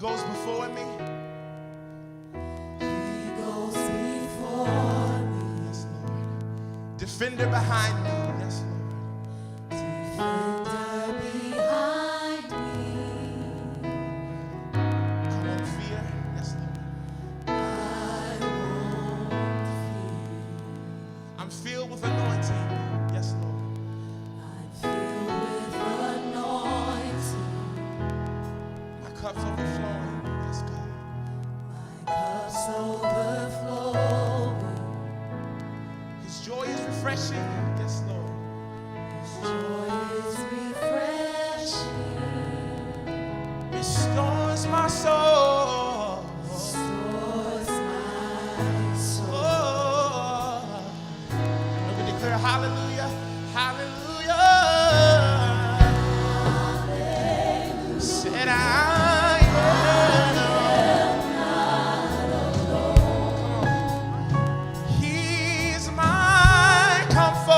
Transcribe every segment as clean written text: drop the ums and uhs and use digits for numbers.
goes before me. He goes before me. Yes, Lord. Defender behind me. Yes, Lord. Defender behind me. I won't fear. Yes, Lord. I won't fear. I'm filled with anointing. Yes, Lord. I'm filled with anointing. My cup's overflowing. Yes, God. My cup's overflowing. His joy is refreshing. Yes, Lord. Joy is refreshing. Restores my soul. Restores my soul. Oh. And we declare hallelujah, hallelujah. Said I am not alone. He's my comfort.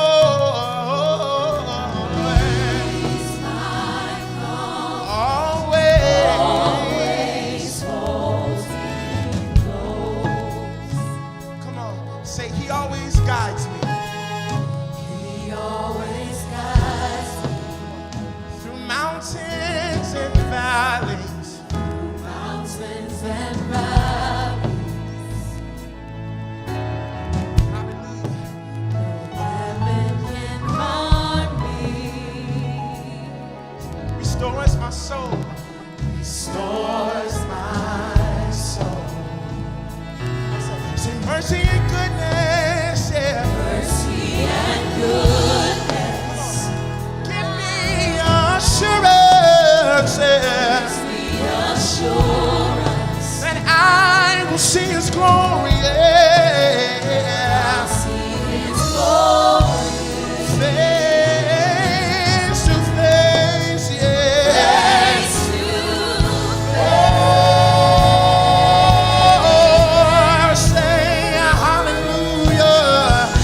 He's my comfort. Always. Always holds me close. Come on, say he always guides me He always guides me through mountains and valleys. through mountains and valleys. Hallelujah. Heaven can harm me. Restores my soul. Restores my soul. Say mercy and goodness, yeah. Mercy and goodness. Give me assurance, yeah, The assurance. that I will see his glory, yeah. See his glory. Face to face, yeah. Face to Oh, say hallelujah.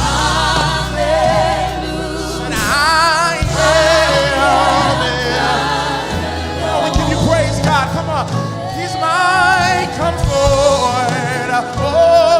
hallelujah. And I am there. Oh, we give you praise, God. Come on. He's my comfort. Oh,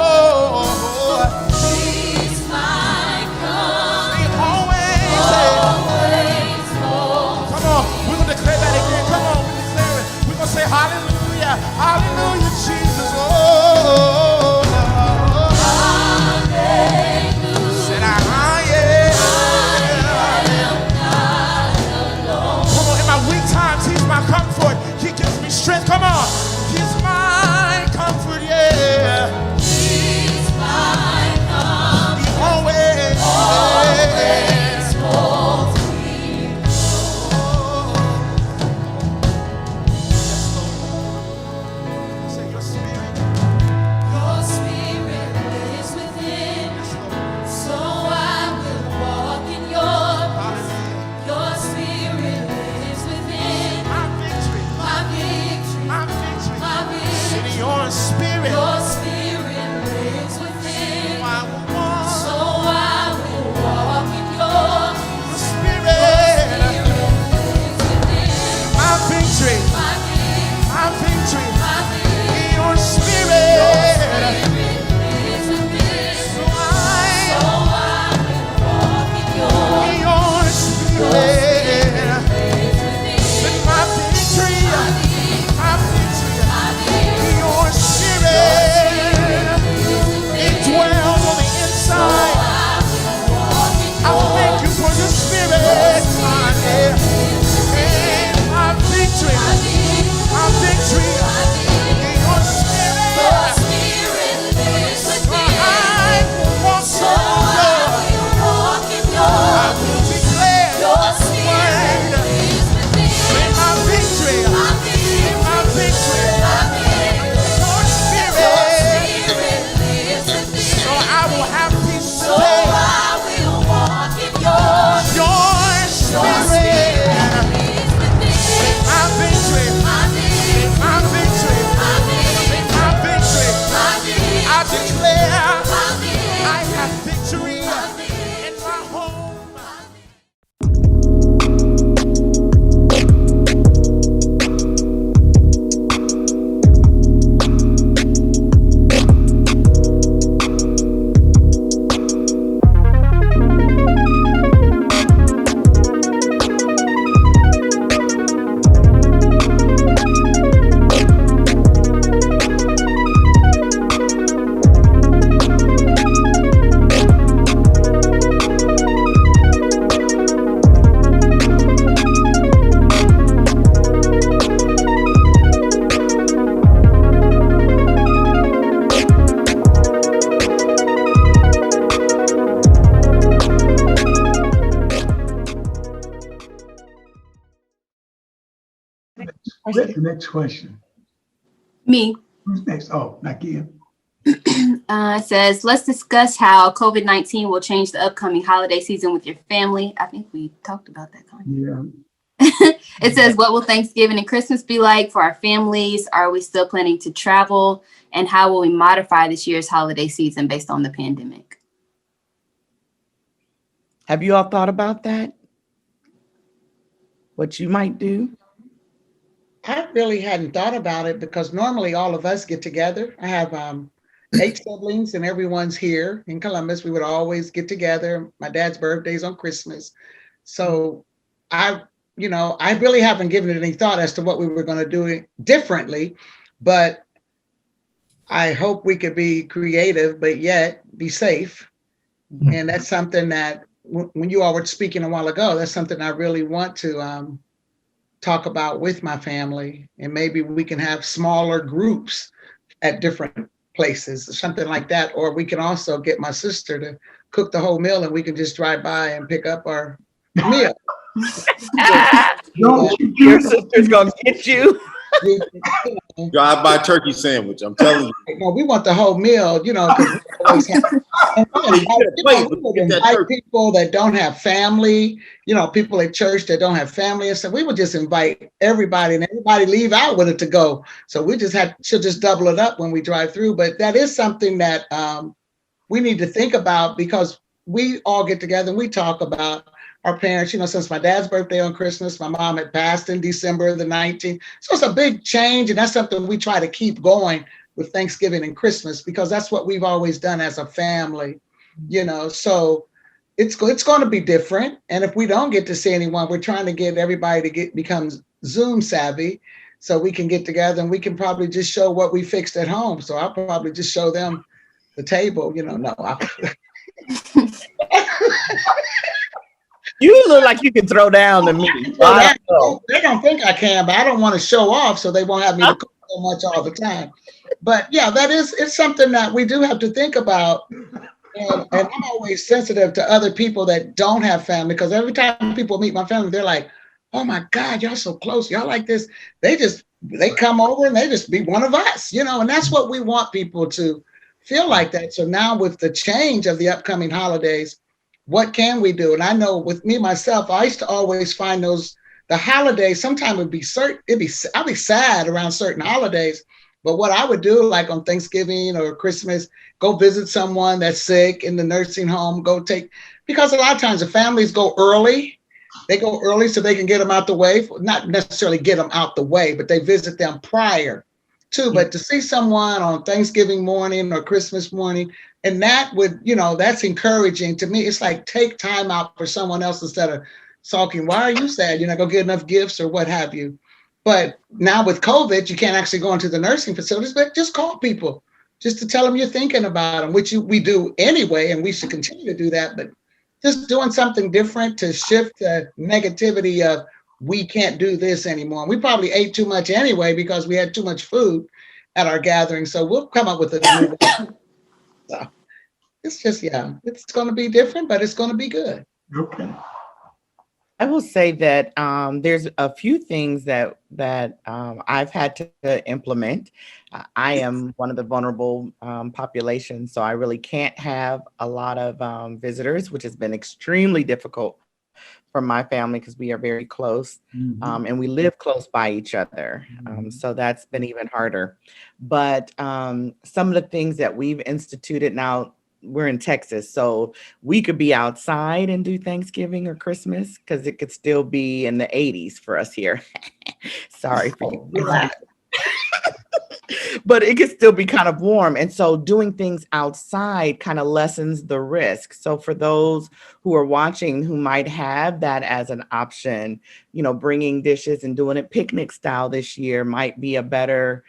What's the next question? Me. Who's next? Oh, Nakia. It says, let's discuss how COVID-19 will change the upcoming holiday season with your family. I think we talked about that, Connie. Yeah. It says, what will Thanksgiving and Christmas be like for our families? Are we still planning to travel? And how will we modify this year's holiday season based on the pandemic? Have you all thought about that? What you might do? I really hadn't thought about it because normally all of us get together. I have 8 siblings and everyone's here in Columbus. We would always get together. My dad's birthday's on Christmas. So I really haven't given it any thought as to what we were going to do differently, but I hope we could be creative, but yet be safe. And that's something that when you all were speaking a while ago, that's something I really want to talk about with my family. And maybe we can have smaller groups at different places, something like that. Or we can also get my sister to cook the whole meal and we can just drive by and pick up our meal. Your sister's gonna get you. Drive by turkey sandwich. I'm telling you. No, we want the whole meal, because we always have, we invite people that don't have family, people at church that don't have family and stuff. We would just invite everybody and everybody leave out with it to go. So we she'll just double it up when we drive through. But that is something that we need to think about because we all get together and we talk about our parents, since my dad's birthday on Christmas, my mom had passed in December the 19th. So it's a big change. And that's something we try to keep going with Thanksgiving and Christmas, because that's what we've always done as a family, so it's going to be different. And if we don't get to see anyone, we're trying to get everybody to become Zoom savvy so we can get together and we can probably just show what we fixed at home. So I'll probably just show them the table, no. You look like you can throw down to me. They don't think I can, but I don't want to show off so they won't have me to cook so much all the time. But yeah, it's something that we do have to think about. And I'm always sensitive to other people that don't have family, because every time people meet my family, they're like, oh my God, y'all so close. Y'all like this. They come over and they just be one of us, and that's what we want people to feel like that. So now with the change of the upcoming holidays, what can we do? And I know with me, myself, I used to always find the holidays, sometimes I'd be sad around certain holidays. But what I would do, like on Thanksgiving or Christmas, go visit someone that's sick in the nursing home, because a lot of times the families go early. They go early so they can get them out the way, not necessarily get them out the way, but they visit them prior to. But to see someone on Thanksgiving morning or Christmas morning, and that would, that's encouraging to me. It's like, take time out for someone else instead of sulking. Why are you sad? You're not going to get enough gifts or what have you. But now with COVID, you can't actually go into the nursing facilities, but just call people just to tell them you're thinking about them, which we do anyway, and we should continue to do that. But just doing something different to shift the negativity of we can't do this anymore. We probably ate too much anyway because we had too much food at our gathering. So we'll come up with a new So it's just, it's going to be different, but it's going to be good. Okay. I will say that there's a few things that I've had to implement. I am one of the vulnerable populations, so I really can't have a lot of visitors, which has been extremely difficult for my family because we are very close and we live close by each other. So that's been even harder. But some of the things that we've instituted now, we're in Texas, so we could be outside and do Thanksgiving or Christmas because it could still be in the 80s for us here. Sorry for you. But it could still be kind of warm. And so doing things outside kind of lessens the risk. So for those who are watching who might have that as an option, bringing dishes and doing it picnic style this year might be a better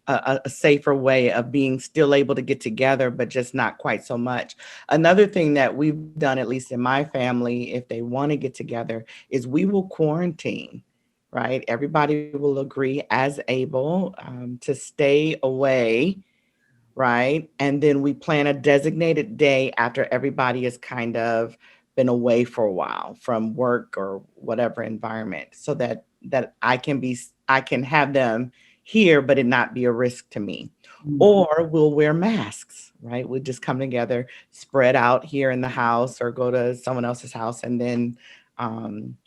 a safer way of being still able to get together, but just not quite so much. Another thing that we've done, at least in my family, if they want to get together, is we will quarantine, right? Everybody will agree as able to stay away, right? And then we plan a designated day after everybody is kind of been away for a while from work or whatever environment, so that I can have them here, but it not be a risk to me. Or we'll wear masks, right? We'll just come together, spread out here in the house or go to someone else's house and then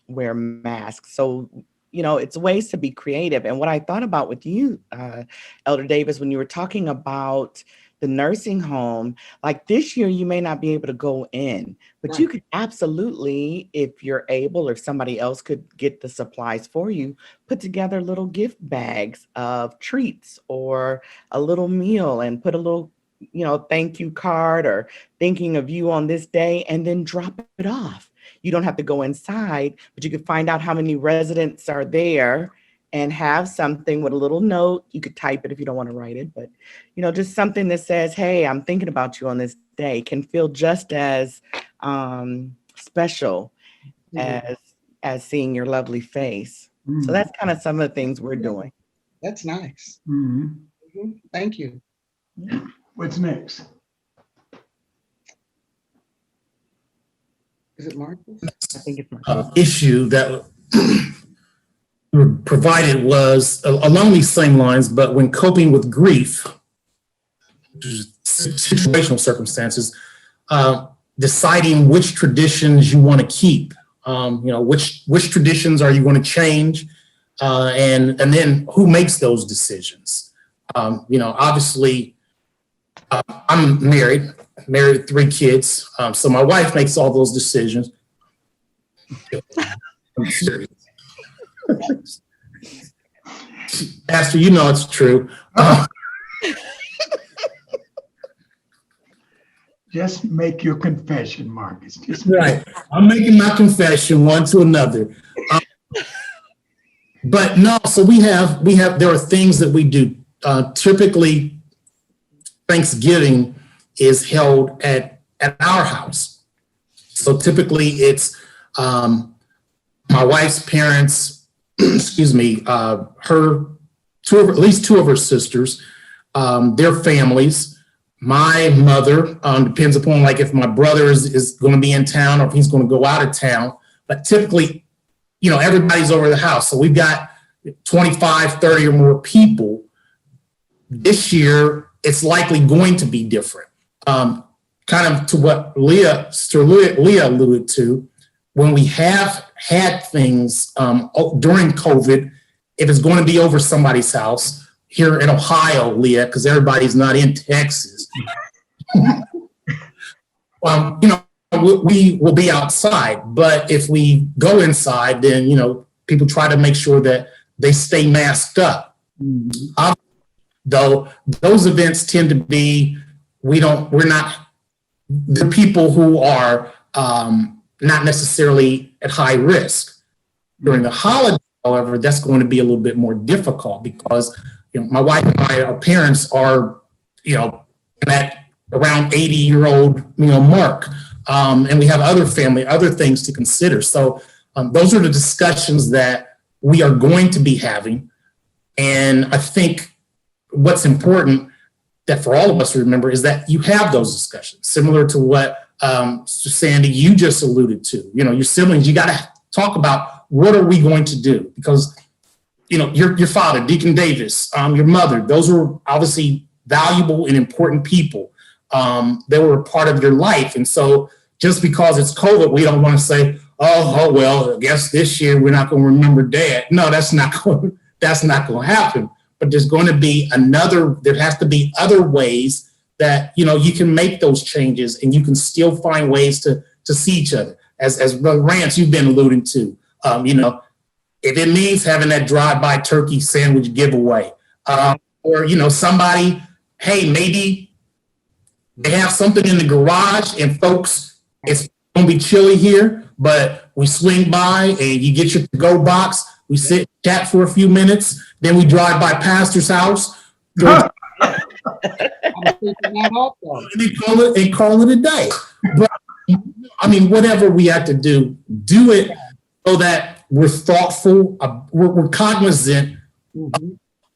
wear masks. So, it's ways to be creative. And what I thought about with you, Elder Davis, when you were talking about the nursing home, like this year, you may not be able to go in, but you could absolutely, if you're able, or if somebody else could get the supplies for you, put together little gift bags of treats or a little meal and put a little, thank you card or thinking of you on this day, and then drop it off. You don't have to go inside, but you could find out how many residents are there and have something with a little note. You could type it if you don't want to write it, but just something that says, hey, I'm thinking about you on this day, can feel just as special as seeing your lovely face. So that's kind of some of the things we're doing. That's nice. Mm-hmm. Thank you. What's next? Is it Marcus? I think it's my issue that were provided was along these same lines, but when coping with grief, which is situational circumstances, deciding which traditions you want to keep, which traditions are you going to change, and then who makes those decisions. Obviously, I'm married with 3 kids, so my wife makes all those decisions. I'm serious. Pastor, it's true. Just make your confession, Marcus. Just Right. I'm making my confession one to another. But no, so there are things that we do. Typically, Thanksgiving is held at our house. So typically it's my wife's parents, excuse me, at least 2 of her sisters, their families, my mother, depends upon like if my brother is going to be in town or if he's going to go out of town. But typically, everybody's over the house. So we've got 25, 30 or more people. This year, it's likely going to be different. Kind of to what Sister Leah alluded to, when we have had things during COVID, if it's going to be over somebody's house, here in Ohio, Leah, because everybody's not in Texas, we will be outside. But if we go inside, then, people try to make sure that they stay masked up. Though those events tend to be, we're not the people who are not necessarily at high risk. During the holiday, however, that's going to be a little bit more difficult because my wife and our parents are, at around 80-year-old, mark. And we have other things to consider. So those are the discussions that we are going to be having. And I think what's important that for all of us to remember is that you have those discussions, similar to what Sister Sandy, you just alluded to. Your siblings, you got to talk about what are we going to do? Because your father, Deacon Davis, your mother, those were obviously valuable and important people. They were a part of your life. And so just because it's COVID, we don't want to say, oh, well, I guess this year we're not going to remember Dad. No, that's not going to happen. But there's going to be there has to be other ways that, you can make those changes and you can still find ways to see each other. As Brother Rance, you've been alluding to, if it means having that drive-by turkey sandwich giveaway, or, somebody, hey, maybe they have something in the garage and folks, it's going to be chilly here, but we swing by and you get your to-go box, we sit, chat for a few minutes, then we drive by Pastor's house, I'm thinking that also. and call it a day. But, whatever we have to do it so that we're thoughtful, we're cognizant.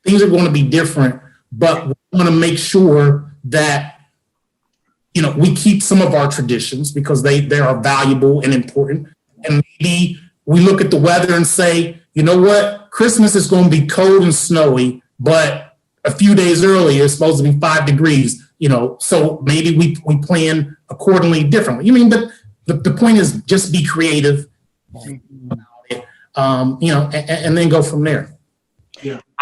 Things are going to be different, but we want to make sure that we keep some of our traditions because they are valuable and important. And maybe we look at the weather and say, you know what, Christmas is going to be cold and snowy, but a few days earlier it's supposed to be 5 degrees, so maybe we plan accordingly differently. But the point is just be creative, and then go from there.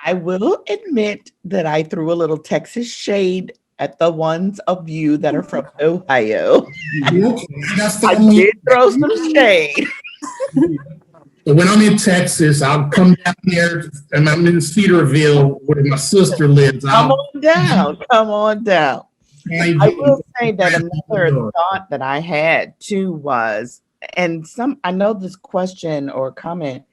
I will admit that I threw a little Texas shade at the ones of you that are from Ohio. I did throw some shade. When I'm in Texas, I'll come down there, and I'm in Cedarville where my sister lives. Come on down. I will say that another thought that I had too was, I know this question or comment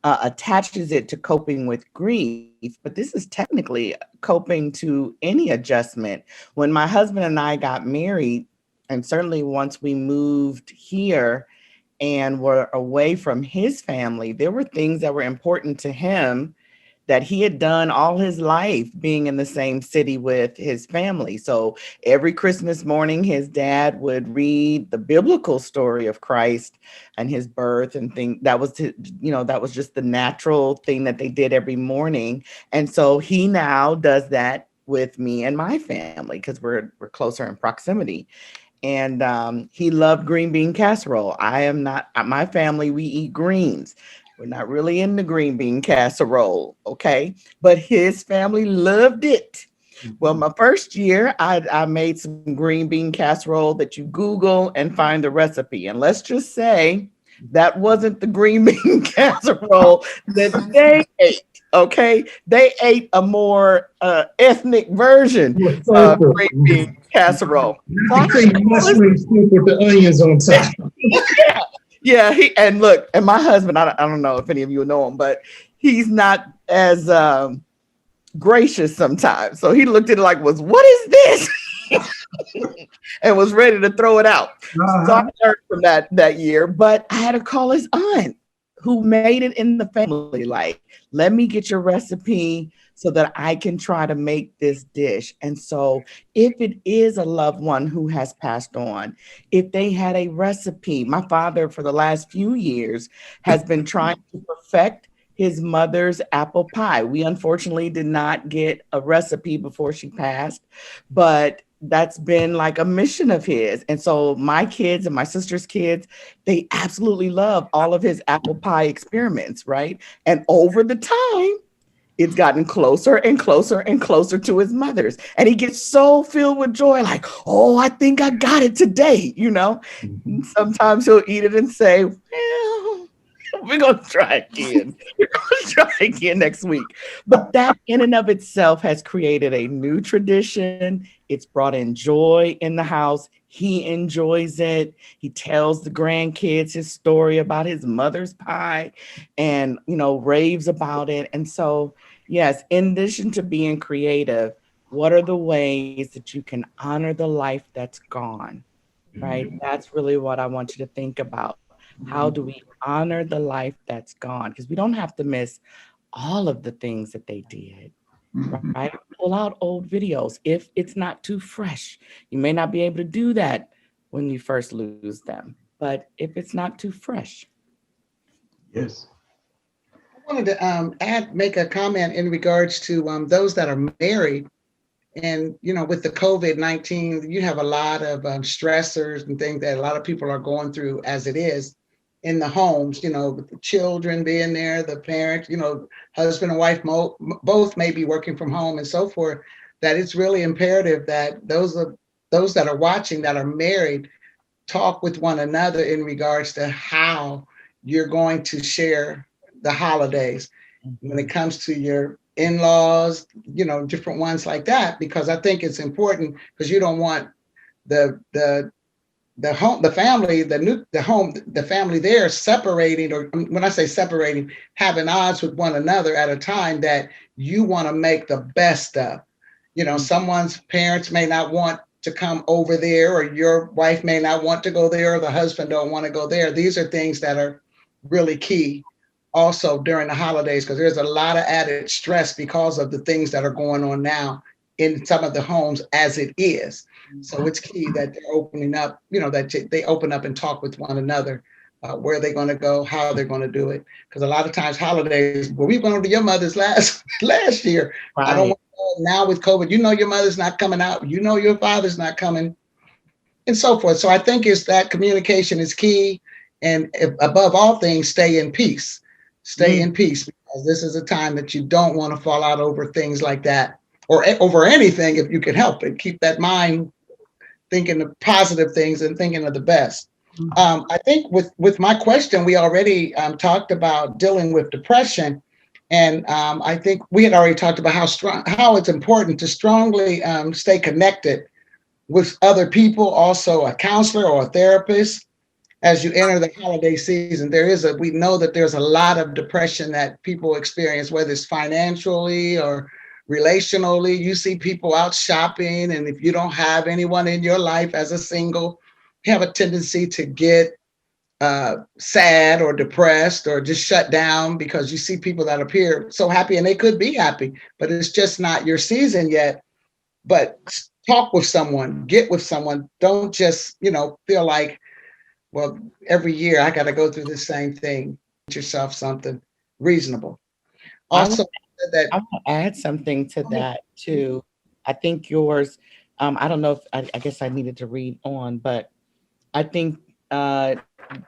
attaches it to coping with grief, but this is technically coping to any adjustment. When my husband and I got married, and certainly once we moved here and were away from his family, there were things that were important to him that he had done all his life being in the same city with his family. So every Christmas morning, his dad would read the biblical story of Christ and his birth and that was just the natural thing that they did every morning. And so he now does that with me and my family because we're closer in proximity. And he loved green bean casserole. My family, we eat greens. We're not really into green bean casserole, okay? But his family loved it. Well, my first year, I made some green bean casserole that you Google and find the recipe. And let's just say that wasn't the green bean casserole that they ate, okay? They ate a more ethnic version of green bean casserole. Mushroom soup with the onions on top. Yeah, and my husband, I don't know if any of you know him, but he's not as gracious sometimes. So he looked at it like, what is this? And was ready to throw it out. So I learned from that year, but I had to call his aunt who made it in the family. Like, let me get your recipe so that I can try to make this dish. And so if it is a loved one who has passed on, if they had a recipe, my father for the last few years has been trying to perfect his mother's apple pie. We unfortunately did not get a recipe before she passed, but that's been like a mission of his. And so my kids and my sister's kids, they absolutely love all of his apple pie experiments, right? And over the time, it's gotten closer and closer and closer to his mother's. And he gets so filled with joy, like, oh, I think I got it today, Sometimes he'll eat it and say, well, we're going to try again. We're going to try again next week. But that in and of itself has created a new tradition. It's brought in joy in the house. He enjoys it. He tells the grandkids his story about his mother's pie and, raves about it. And so, yes, in addition to being creative, what are the ways that you can honor the life that's gone, right? That's really what I want you to think about. How do we honor the life that's gone? Because we don't have to miss all of the things that they did. Right? Pull out old videos if it's not too fresh. You may not be able to do that when you first lose them, but if it's not too fresh. Yes. I wanted to make a comment in regards to those that are married. And, with the COVID-19, you have a lot of stressors and things that a lot of people are going through as it is in the homes, with the children being there, the parents, husband and wife both may be working from home and so forth, that it's really imperative that those that are watching that are married talk with one another in regards to how you're going to share the holidays when it comes to your in-laws, different ones like that, because I think it's important because you don't want the family there separating, or when I say separating, having odds with one another at a time that you want to make the best of. Someone's parents may not want to come over there, or your wife may not want to go there, or the husband don't want to go there. These are things that are really key also during the holidays, because there's a lot of added stress because of the things that are going on now in some of the homes as it is. So it's key that they're opening up, that they open up and talk with one another, where they're going to go, how they're going to do it. Because a lot of times holidays, well, we went over to your mother's last year. Right. I don't want to go now with COVID. Your mother's not coming out. Your father's not coming, and so forth. So I think it's that communication is key. And above all things, stay in peace. Stay in peace, because this is a time that you don't want to fall out over things like that, or over anything if you can help it. Keep that mind thinking of positive things and thinking of the best. I think with my question, we already talked about dealing with depression. And I think we had already talked about how it's important to strongly stay connected with other people, also a counselor or a therapist. As you enter the holiday season, we know that there's a lot of depression that people experience, whether it's financially or relationally. You see people out shopping, and if you don't have anyone in your life as a single, you have a tendency to get sad or depressed or just shut down, because you see people that appear so happy, and they could be happy, but it's just not your season yet. But talk with someone, get with someone. Don't just, feel like, well, every year I got to go through the same thing. Get yourself something reasonable. Also, I want to add something to that too. I think yours, I don't know if, I guess I needed to read on, but I think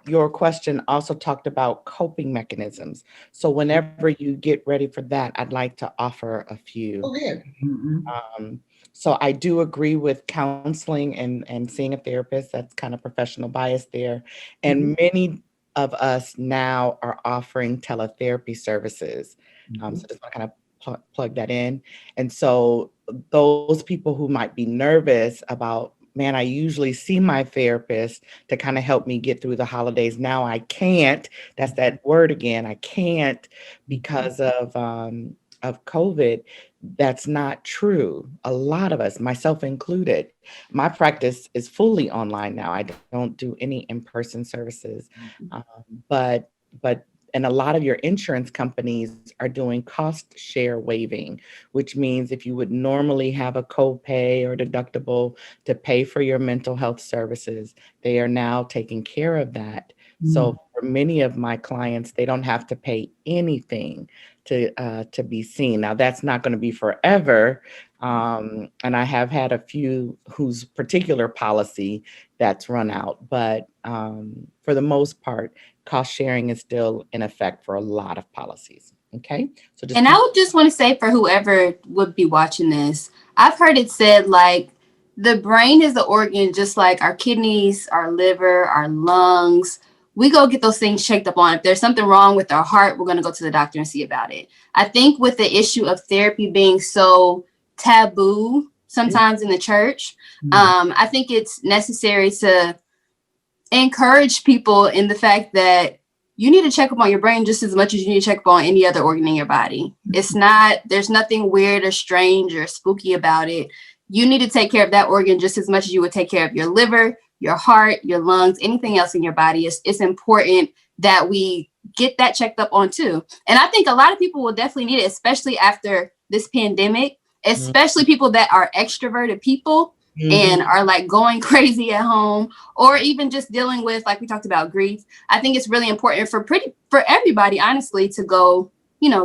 your question also talked about coping mechanisms. So whenever you get ready for that, I'd like to offer a few. go ahead. So I do agree with counseling and seeing a therapist. That's kind of professional bias there. And many of us now are offering teletherapy services. So just want to kind of plug that in. And so those people who might be nervous about, man, I usually see my therapist to kind of help me get through the holidays. Now I can't. That's that word again. I can't because of COVID. That's not true. A lot of us, myself included, my practice is fully online now. I don't do any in-person services, but and a lot of your insurance companies are doing cost share waiving, which means if you would normally have a copay or deductible to pay for your mental health services, they are now taking care of that. So for many of my clients, they don't have to pay anything to be seen. Now that's not going to be forever. And I have had a few whose particular policy that's run out, but for the most part, cost sharing is still in effect for a lot of policies. Okay. So And I would just want to say, for whoever would be watching this, I've heard it said like the brain is the organ, just like our kidneys, our liver, our lungs. We go get those things checked up on. If there's something wrong with our heart, we're going to go to the doctor and see about it. I think with the issue of therapy being so taboo sometimes in the church, I think it's necessary to encourage people in the fact that you need to check up on your brain just as much as you need to check up on any other organ in your body. There's nothing weird or strange or spooky about it. You need to take care of that organ just as much as you would take care of your liver, your heart, your lungs, anything else in your body. It's important that we get that checked up on too. And I think a lot of people will definitely need it, especially after this pandemic, especially people that are extroverted people and are like going crazy at home, or even just dealing with, like we talked about, grief. I think it's really important for everybody, honestly, to go,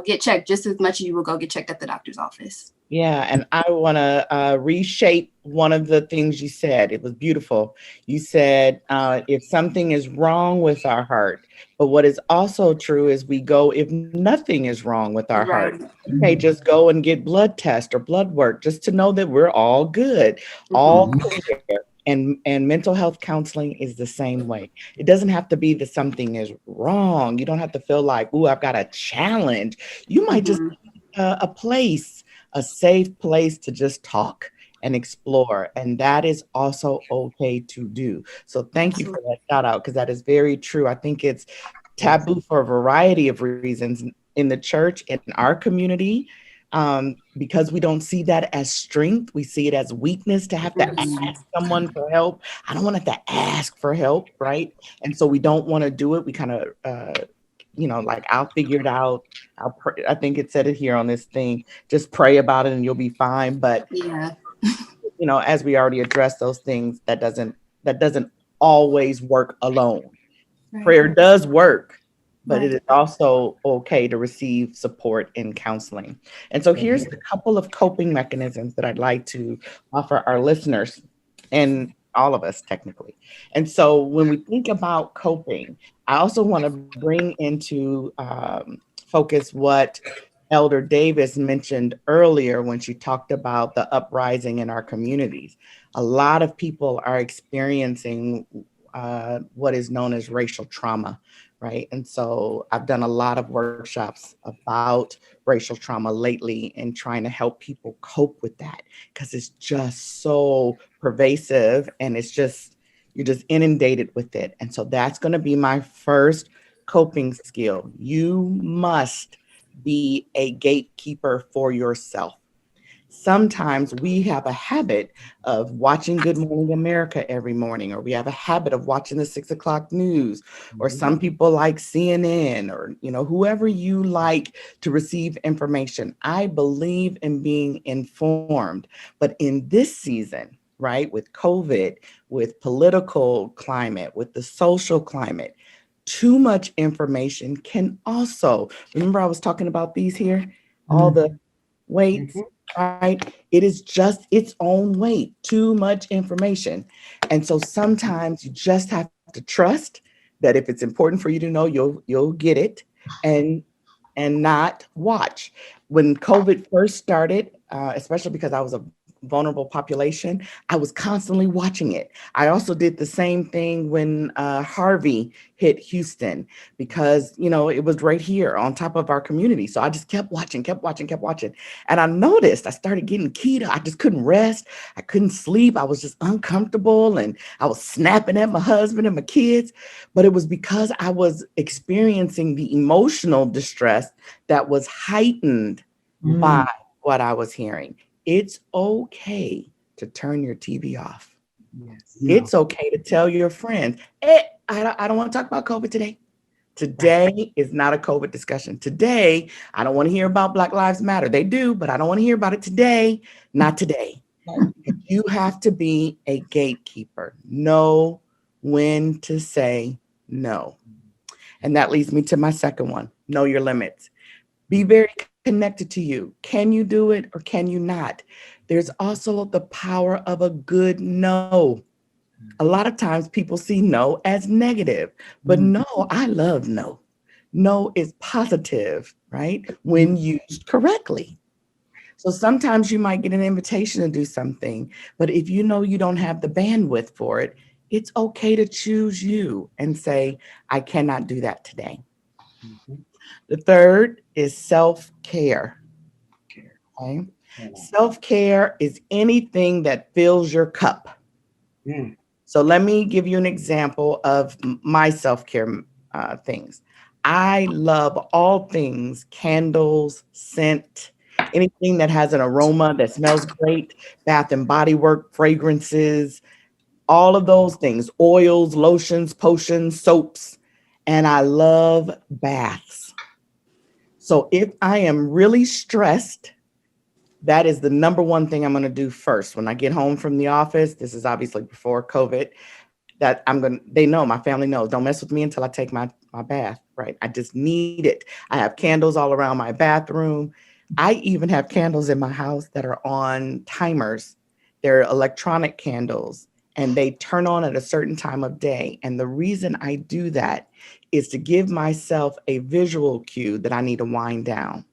get checked just as much as you will go get checked at the doctor's office. Yeah, and I want to reshape one of the things you said. It was beautiful. You said if something is wrong with our heart, but what is also true is we go if nothing is wrong with our heart. Okay, just go and get blood test or blood work just to know that we're all good, all clear. And mental health counseling is the same way. It doesn't have to be that something is wrong. You don't have to feel like, ooh, I've got a challenge. You might just need a safe place to just talk and explore. And that is also okay to do. So thank you for that shout out, because that is very true. I think it's taboo for a variety of reasons in the church, in our community, because we don't see that as strength. We see it as weakness to have to ask someone for help. I don't want to have to ask for help, right? And so we don't want to do it. We kind of, like, I'll figure it out. I'll pray. I think it said it here on this thing. Just pray about it and you'll be fine. But you know, as we already addressed those things, that doesn't always work alone. Right. Prayer does work, but Right. it is also okay to receive support in counseling. And so here's a couple of coping mechanisms that I'd like to offer our listeners and all of us technically. And so when we think about coping, I also want to bring into focus what Elder Davis mentioned earlier when she talked about the uprising in our communities. A lot of people are experiencing what is known as racial trauma, right? And so I've done a lot of workshops about racial trauma lately and trying to help people cope with that because it's just so pervasive and you're just inundated with it. And so that's going to be my first coping skill. You must be a gatekeeper for yourself. Sometimes we have a habit of watching Good Morning America every morning, or we have a habit of watching the 6 o'clock news, or some people like CNN, or, you know, whoever you like to receive information. I believe in being informed, but in this season, right, with COVID, with political climate, with the social climate, too much information can also, remember I was talking about these here, all the weights, right? It is just its own weight, too much information. And so sometimes you just have to trust that if it's important for you to know, you'll get it and not watch. When COVID first started, especially because I was a vulnerable population, I was constantly watching it. I also did the same thing when Harvey hit Houston because, you know, it was right here on top of our community. So I just kept watching. And I noticed I started getting keto. I just couldn't rest. I couldn't sleep. I was just uncomfortable and I was snapping at my husband and my kids. But it was because I was experiencing the emotional distress that was heightened by what I was hearing. It's okay to turn your TV off. Yes. It's okay to tell your friends, hey, I don't want to talk about COVID today. Today is not a COVID discussion. Today, I don't want to hear about Black Lives Matter. They do, but I don't want to hear about it today. Not today. You have to be a gatekeeper. Know when to say no. And that leads me to my second one. Know your limits. Be very connected to you. Can you do it or can you not? There's also the power of a good no. A lot of times people see no as negative, but no, I love no. No is positive, right? When used correctly. So sometimes you might get an invitation to do something, but if you know you don't have the bandwidth for it, it's okay to choose you and say, I cannot do that today. The third is self-care. Okay? Self-care is anything that fills your cup. So let me give you an example of my self-care things. I love all things candles, scent, anything that has an aroma that smells great, Bath and Body Works, fragrances, all of those things, oils, lotions, potions, soaps, and I love baths. So if I am really stressed, that is the number one thing I'm going to do first. When I get home from the office, this is obviously before COVID, that they know, my family knows, don't mess with me until I take my bath, right? I just need it. I have candles all around my bathroom. I even have candles in my house that are on timers. They're electronic candles and they turn on at a certain time of day. And the reason I do that is to give myself a visual cue that I need to wind down.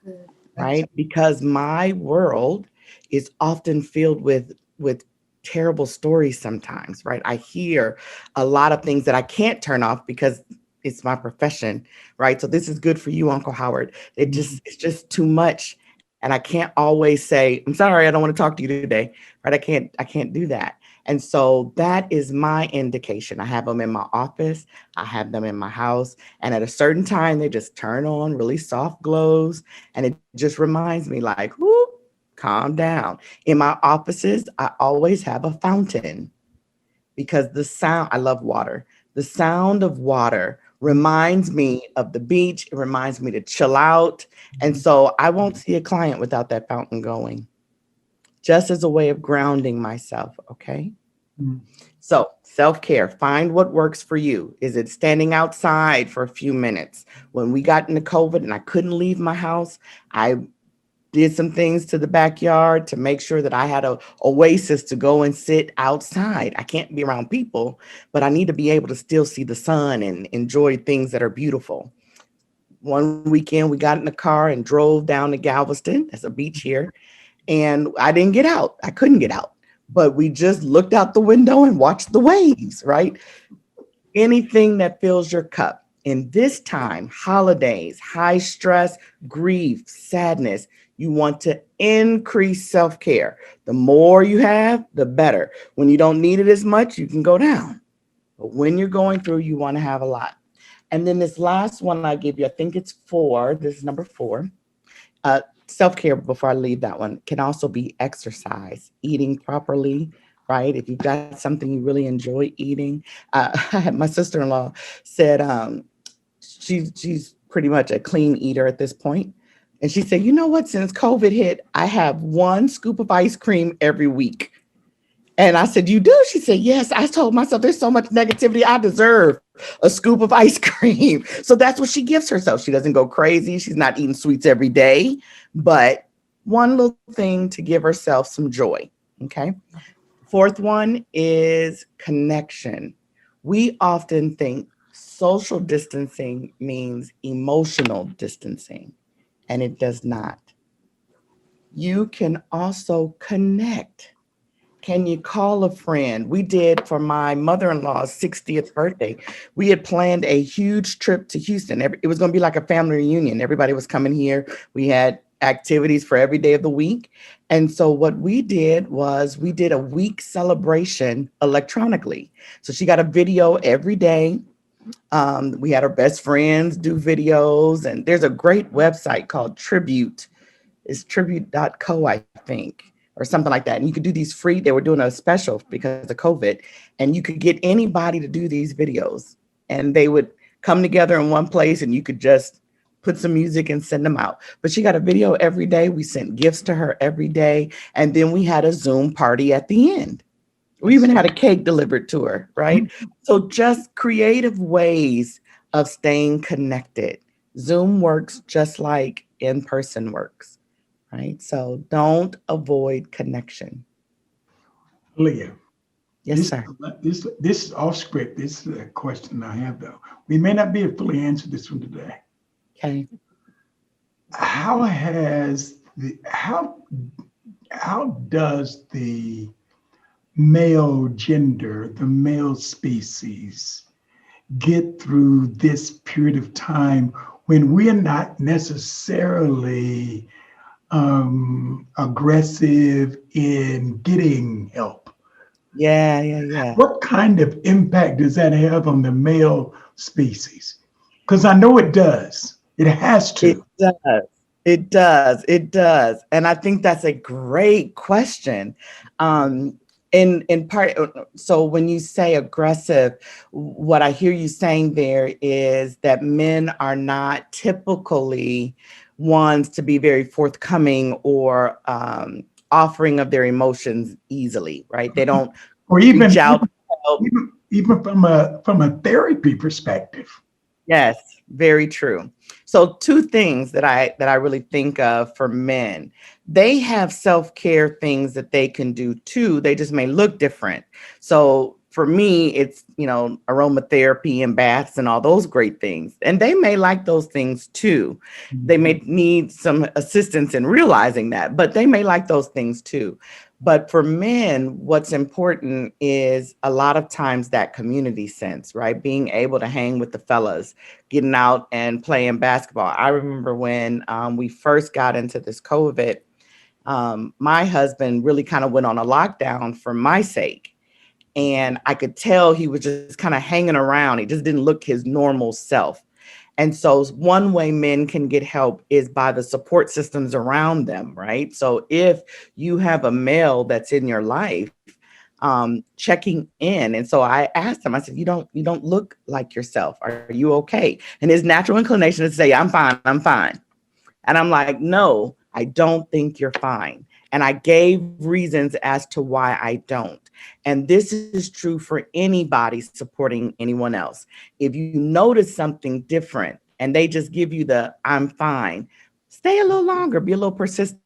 Good. Right? Because my world is often filled with terrible stories sometimes, right? I hear a lot of things that I can't turn off because it's my profession, right? So this is good for you, Uncle Howard. It's just too much. And I can't always say, I'm sorry, I don't want to talk to you today, right? I can't do that. And so that is my indication. I have them in my office. I have them in my house. And at a certain time, they just turn on really soft glows. And it just reminds me like, whoo, calm down. In my offices, I always have a fountain because the sound, I love water. The sound of water reminds me of the beach. It reminds me to chill out. And so I won't see a client without that fountain going. just as a way of grounding myself. Okay. So self-care, find what works for you. Is it standing outside for a few minutes? When we got into COVID and I couldn't leave my house, I did some things to the backyard to make sure that I had a oasis to go and sit outside. I can't be around people, but I need to be able to still see the sun and enjoy things that are beautiful. One weekend we got in the car and drove down to Galveston. That's a beach here. And I didn't get out. I couldn't get out, but we just looked out the window and watched the waves, right? Anything that fills your cup. In this time, holidays, high stress, grief, sadness, you want to increase self-care. The more you have, the better. When you don't need it as much, you can go down. But when you're going through, you want to have a lot. And then this last one I give you, I think it's 4. This is number 4. Self-care, before I leave that one, can also be exercise, eating properly, right? If you've got something you really enjoy eating. I had my sister-in-law said she's pretty much a clean eater at this point. And she said, you know what, since COVID hit, I have 1 scoop of ice cream every week. And I said, you do? She said, yes. I told myself there's so much negativity. I deserve a scoop of ice cream. So that's what she gives herself. She doesn't go crazy. She's not eating sweets every day, but one little thing to give herself some joy. Okay. 4th one is connection. We often think social distancing means emotional distancing, and it does not. You can also connect. Can you call a friend? We did for my mother-in-law's 60th birthday. We had planned a huge trip to Houston. It was going to be like a family reunion. Everybody was coming here. We had activities for every day of the week. And so what we did was we did a week celebration electronically. So she got a video every day. We had our best friends do videos, and there's a great website called Tribute. It's tribute.co, I think, or something like that. And you could do these free. They were doing a special because of COVID, and you could get anybody to do these videos, and they would come together in one place, and you could just put some music and send them out. But she got a video every day. We sent gifts to her every day. And then we had a Zoom party at the end. We even had a cake delivered to her, right? So just creative ways of staying connected. Zoom works just like in-person works, right? So don't avoid connection. Leah. Yes, sir. This is off script. This is a question I have, though. We may not be able to fully answer this one today. Okay. How does the male gender, the male species, get through this period of time when we're not necessarily aggressive in getting help? Yeah. What kind of impact does that have on the male species? Because I know it does. It has to. It does. And I think that's a great question. In part, so when you say aggressive, what I hear you saying there is that men are not typically ones to be very forthcoming or offering of their emotions easily, right? They don't or even reach out. Even from a therapy perspective. Yes, very true. So 2 things that I really think of for men. They have self-care things that they can do too. They just may look different. So for me, it's, aromatherapy and baths and all those great things. And they may like those things too. They may need some assistance in realizing that, but they may like those things too. But for men, what's important is a lot of times that community sense, right? Being able to hang with the fellas, getting out and playing basketball. I remember when we first got into this COVID, my husband really kind of went on a lockdown for my sake. And I could tell he was just kind of hanging around. He just didn't look his normal self. And so one way men can get help is by the support systems around them, right? So if you have a male that's in your life, checking in. And so I asked him, I said, you don't look like yourself. Are you okay? And his natural inclination is to say, I'm fine. And I'm like, no, I don't think you're fine. And I gave reasons as to why I don't. And this is true for anybody supporting anyone else. If you notice something different and they just give you the I'm fine, stay a little longer, be a little persistent,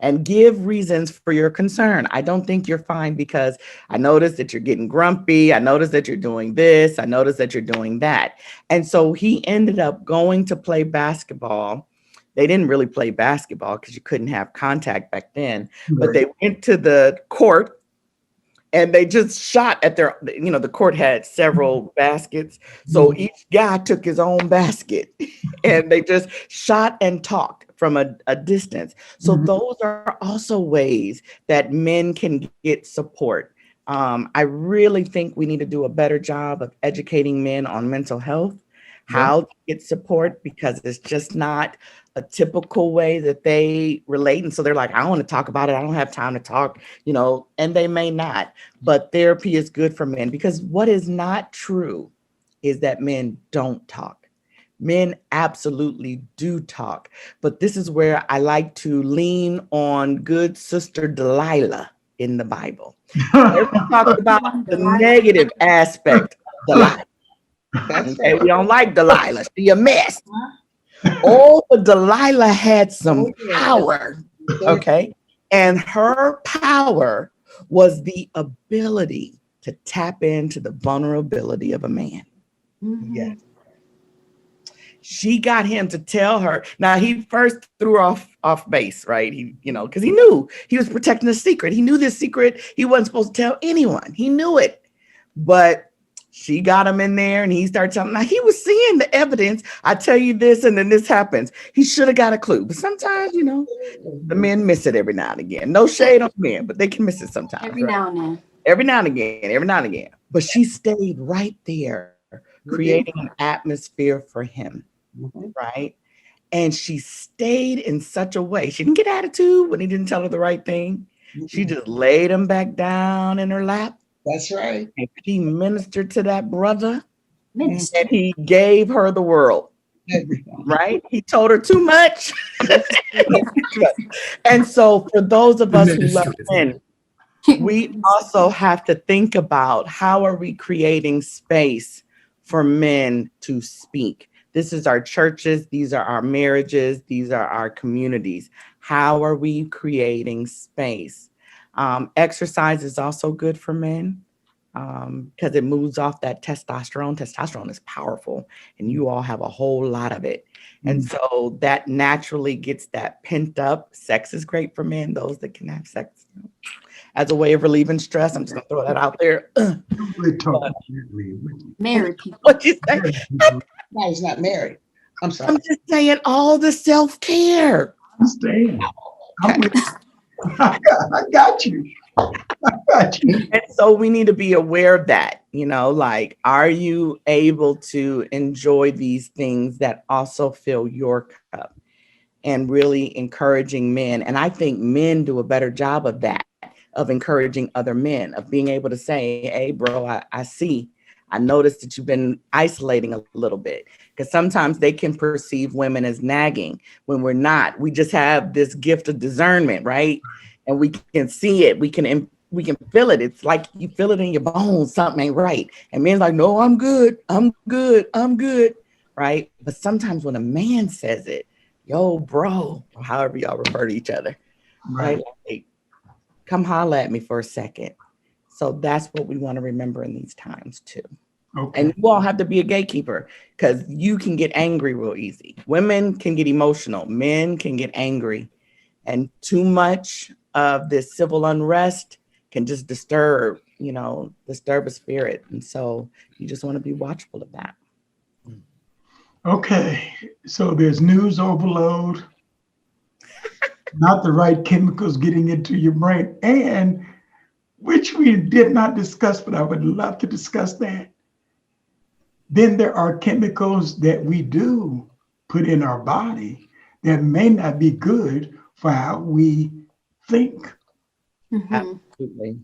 and give reasons for your concern. I don't think you're fine because I noticed that you're getting grumpy. I noticed that you're doing this. I noticed that you're doing that. And so he ended up going to play basketball. They didn't really play basketball because you couldn't have contact back then, but they went to the court and they just shot at their, the court had several baskets. So each guy took his own basket and they just shot and talked from a distance. So those are also ways that men can get support. I really think we need to do a better job of educating men on mental health, how to get support, because it's just not a typical way that they relate. And so they're like, I don't want to talk about it. I don't have time to talk, and they may not. But therapy is good for men, because what is not true is that men don't talk. Men absolutely do talk. But this is where I like to lean on good Sister Delilah in the Bible. Everyone talks about the negative aspect of Delilah. Okay, we don't like Delilah. She a mess. Oh, but Delilah had some power. Okay. And her power was the ability to tap into the vulnerability of a man. Yes. She got him to tell her. Now, he first threw her off base, right? Because he knew he was protecting the secret. He knew this secret he wasn't supposed to tell anyone. He knew it. But she got him in there and he started telling. Now, he was seeing the evidence. I tell you this, and then this happens. He should have got a clue. But sometimes, the men miss it every now and again. No shade on men, but they can miss it sometimes. Every now and then. Every now and again. But she stayed right there, creating an atmosphere for him. Right. And she stayed in such a way. She didn't get attitude when he didn't tell her the right thing. She just laid him back down in her lap. That's right. And he ministered to that brother. And he gave her the world. Right. He told her too much. And so for those of us who love men, we also have to think about how are we creating space for men to speak. This is our churches. These are our marriages. These are our communities. How are we creating space? Exercise is also good for men because it moves off that testosterone. Testosterone is powerful, and you all have a whole lot of it. And so that naturally gets that pent up. Sex is great for men, those that can have sex as a way of relieving stress. I'm just going to throw that out there. Married people. What you say? No, he's not married. I'm sorry. I'm just saying all the self-care. Understand. I got you. And so we need to be aware of that, are you able to enjoy these things that also fill your cup, and really encouraging men. And I think men do a better job of that, of encouraging other men, of being able to say, hey, bro, I noticed that you've been isolating a little bit, because sometimes they can perceive women as nagging when we're not. We just have this gift of discernment, right? And we can see it. We can feel it. It's like you feel it in your bones. Something ain't right. And men's like, no, I'm good. Right? But sometimes when a man says it, yo, bro, or however y'all refer to each other, right? Like, come holler at me for a second. So that's what we want to remember in these times too. Okay. And you all have to be a gatekeeper, because you can get angry real easy. Women can get emotional. Men can get angry. And too much of this civil unrest can just disturb a spirit. And so you just want to be watchful of that. Okay. So there's news overload, not the right chemicals getting into your brain, and which we did not discuss, but I would love to discuss that. Then there are chemicals that we do put in our body that may not be good for how we think. Absolutely.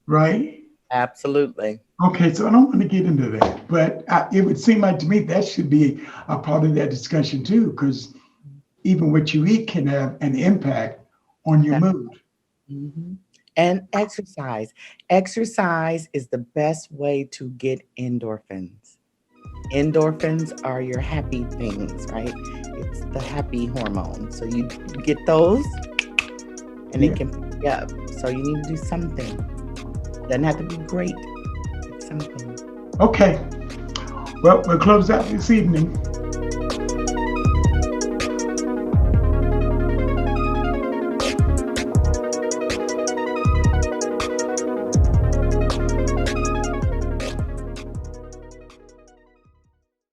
Right? Absolutely. Okay, so I don't want to get into that, but it would seem like to me that should be a part of that discussion too, because even what you eat can have an impact on your mood. Mhm. And exercise. Exercise is the best way to get endorphins. Endorphins are your happy things, right? It's the happy hormone. So you get those and Yeah. it can pick you up. So you need to do something. Doesn't have to be great. It's something. Okay. Well, we'll close out this evening.